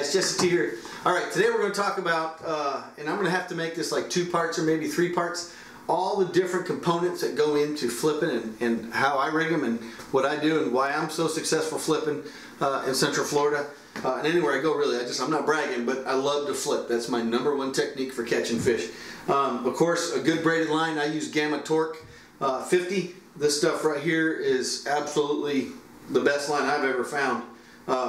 guys, Jesse T here. Alright, today we're going to talk about, and I'm going to have to make this like 2 parts or maybe 3 parts, all the different components that go into flipping and how I rig them and what I do and why I'm so successful flipping in Central Florida. And anywhere I go really, I'm not bragging, but I love to flip. That's my #1 technique for catching fish. Of course, a good braided line, I use Gamma Torque 50. This stuff right here is absolutely the best line I've ever found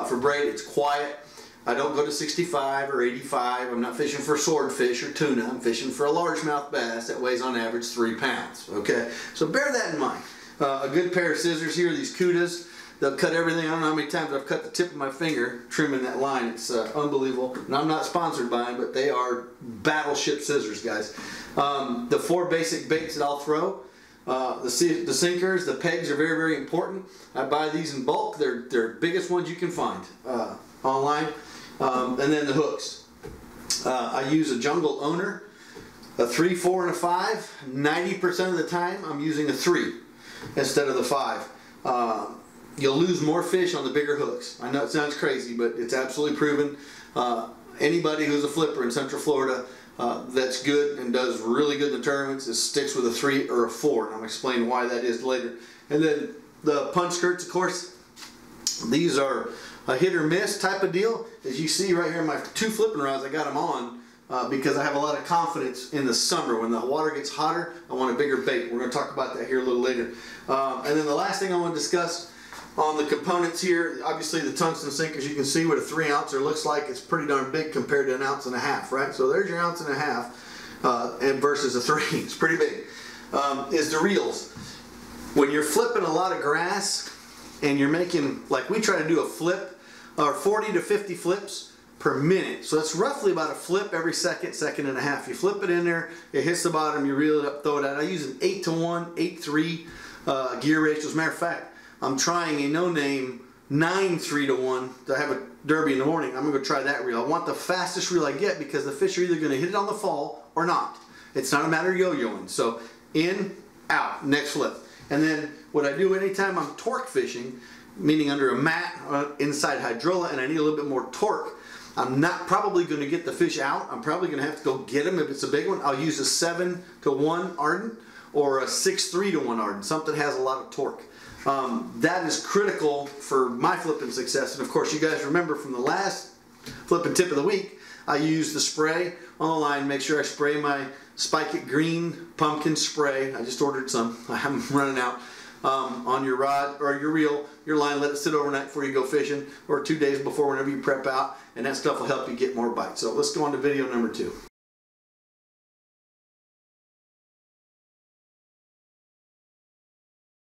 for braid. It's quiet. I don't go to 65 or 85. I'm not fishing for swordfish or tuna. I'm fishing for a largemouth bass that weighs on average 3 pounds. Okay, so bear that in mind. A good pair of scissors here, these Cudas. They'll cut everything. I don't know how many times I've cut the tip of my finger trimming that line. It's unbelievable. And I'm not sponsored by them, but they are battleship scissors, guys. The 4 basic baits that I'll throw. The sinkers, the pegs are very, very important. I buy these in bulk. They're biggest ones you can find online. And then the hooks. I use a Jungle Owner, a 3, 4, and a 5. 90% of the time I'm using a 3 instead of the 5. You'll lose more fish on the bigger hooks. I know it sounds crazy, but it's absolutely proven. Anybody who's a flipper in Central Florida that's good and does really good in the tournaments sticks with a 3 or a 4, and I'm going to explain why that is later. And then the punch skirts, of course, these are a hit or miss type of deal. As you see right here, my 2 flipping rods, I got them on because I have a lot of confidence in the summer. When the water gets hotter, I want a bigger bait. We're going to talk about that here a little later. And then the last thing I want to discuss on the components here, obviously the tungsten sinkers, you can see what a 3 ouncer looks like. It's pretty darn big compared to an 1.5 ounce, right? So there's your 1.5 ounce and versus a 3. It's pretty big. Is the reels. When you're flipping a lot of grass and you're making, like we try to do a flip, or 40 to 50 flips per minute. So that's roughly about a flip every second, second and a half. You flip it in there, it hits the bottom, you reel it up, throw it out. I use an 8-to-1, 8-3 gear ratio. As a matter of fact, I'm trying a no-name 9 3-to-1 to have a derby in the morning. I'm going to go try that reel. I want the fastest reel I get because the fish are either going to hit it on the fall or not. It's not a matter of yo-yoing. So in, out, next flip. And then what I do anytime I'm torque fishing, meaning under a mat inside hydrola and I need a little bit more torque, I'm not probably going to get the fish out. I'm probably going to have to go get them if it's a big one. I'll use a 7-to-1 Ardent or a 6-3-to-1 Ardent. Something that has a lot of torque. That is critical for my flipping success. And of course, you guys remember from the last flipping tip of the week, I used the spray on the line. Make sure I spray my Spike It Green pumpkin spray. I just ordered some. I'm running out. On your rod or your reel, your line, let it sit overnight before you go fishing, or 2 days before, whenever you prep out, and that stuff will help you get more bites. So let's go on to video number 2.